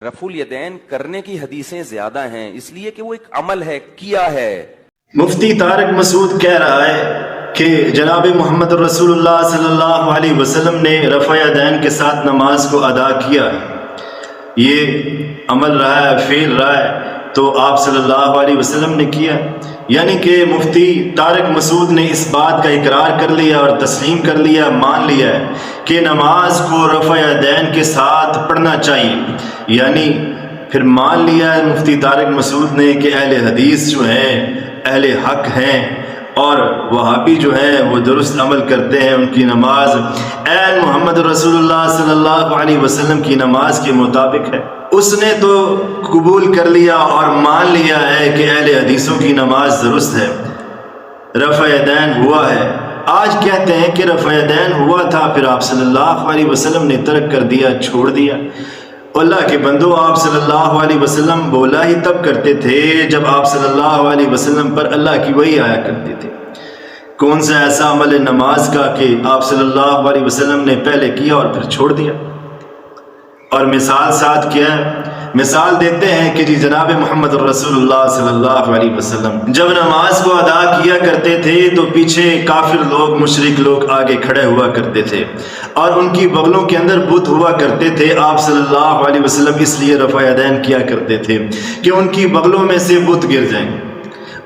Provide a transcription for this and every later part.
رفع الیدین کرنے کی حدیثیں زیادہ ہیں، اس لیے کہ وہ ایک عمل ہے، کیا ہے۔ مفتی طارق مسعود کہہ رہا ہے کہ جناب محمد رسول اللہ صلی اللہ علیہ وسلم نے رفع یدین کے ساتھ نماز کو ادا کیا ہے، یہ عمل رہا ہے، فعل رہا ہے، تو آپ صلی اللہ علیہ وسلم نے کیا، یعنی کہ مفتی طارق مسعود نے اس بات کا اقرار کر لیا اور تسلیم کر لیا، مان لیا ہے کہ نماز کو رفع یدین کے ساتھ پڑھنا چاہیے، یعنی پھر مان لیا ہے مفتی طارق مسعود نے کہ اہل حدیث جو ہیں اہل حق ہیں اور وہابی جو ہیں وہ درست عمل کرتے ہیں، ان کی نماز عین محمد رسول اللہ صلی اللہ علیہ وسلم کی نماز کے مطابق ہے۔ اس نے تو قبول کر لیا اور مان لیا ہے کہ اہل حدیثوں کی نماز درست ہے، رفع یدین ہوا ہے۔ آج کہتے ہیں کہ رفع یدین ہوا تھا، پھر آپ صلی اللہ علیہ وسلم نے ترک کر دیا، چھوڑ دیا۔ اللہ کے بندو، آپ صلی اللہ علیہ وسلم بولا ہی تب کرتے تھے جب آپ صلی اللہ علیہ وسلم پر اللہ کی وحی آیا کرتی تھی۔ کون سا ایسا عمل ہے نماز کا کہ آپ صلی اللہ علیہ وسلم نے پہلے کیا اور پھر چھوڑ دیا؟ اور مثال ساتھ کیا ہے؟ مثال دیتے ہیں کہ جناب محمد رسول اللہ صلی اللہ علیہ وسلم جب نماز کو ادا کیا کرتے تھے تو پیچھے کافر لوگ، مشرک لوگ آگے کھڑے ہوا کرتے تھے اور ان کی بغلوں کے اندر بت ہوا کرتے تھے۔ آپ صلی اللہ علیہ وسلم اس لیے رفع یدین کیا کرتے تھے کہ ان کی بغلوں میں سے بت گر جائیں۔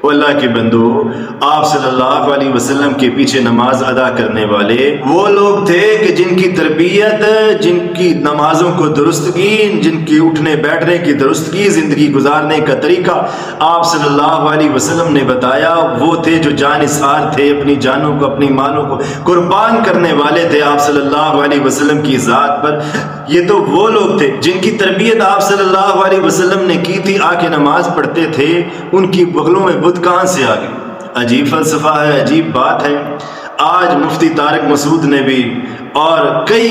اللہ کے بندو، آپ صلی اللہ علیہ وسلم کے پیچھے نماز ادا کرنے والے وہ لوگ تھے کہ جن کی تربیت، جن کی نمازوں کو درستگی، جن کی اٹھنے بیٹھنے کی درستگی، زندگی گزارنے کا طریقہ آپ صلی اللہ علیہ وسلم نے بتایا، وہ تھے جو جانثار تھے، اپنی جانوں کو، اپنی مالوں کو قربان کرنے والے تھے آپ صلی اللہ علیہ وسلم کی ذات پر۔ یہ تو وہ لوگ تھے جن کی تربیت آپ صلی اللہ علیہ وسلم نے کی تھی، آ کے نماز پڑھتے تھے، ان کی بغلوں میں بت کہاں سے آ گئے؟ عجیب فلسفہ ہے، عجیب بات ہے۔ آج مفتی طارق مسعود نے بھی اور کئی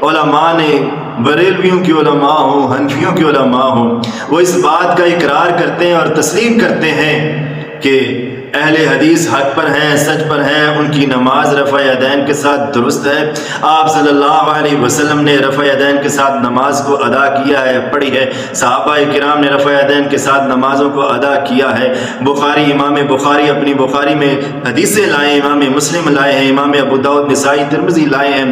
علماء نے، بریلویوں کے علماء ہوں، حنفیوں کے علماء ہوں، وہ اس بات کا اقرار کرتے ہیں اور تسلیم کرتے ہیں کہ اہل حدیث حق پر ہیں، سچ پر ہیں، ان کی نماز رفع یدین کے ساتھ درست ہے۔ آپ صلی اللہ علیہ وسلم نے رفع یدین کے ساتھ نماز کو ادا کیا ہے، پڑھی ہے، صحابہ کرام نے رفع یدین کے ساتھ نمازوں کو ادا کیا ہے۔ بخاری، امام بخاری اپنی بخاری میں حدیثیں لائے، امام مسلم لائے ہیں، امام ابو داؤد، نسائی، ترمذی لائے ہیں،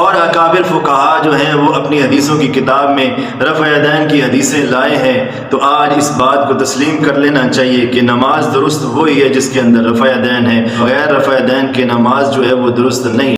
اور اکابر فقہا جو ہیں وہ اپنی حدیثوں کی کتاب میں رفع یدین کی حدیثیں لائے ہیں۔ تو آج اس بات کو تسلیم کر لینا چاہیے کہ نماز درست وہی ہے جس کے اندر رفع یدین ہے، غیر رفع یدین کی نماز جو ہے وہ درست نہیں۔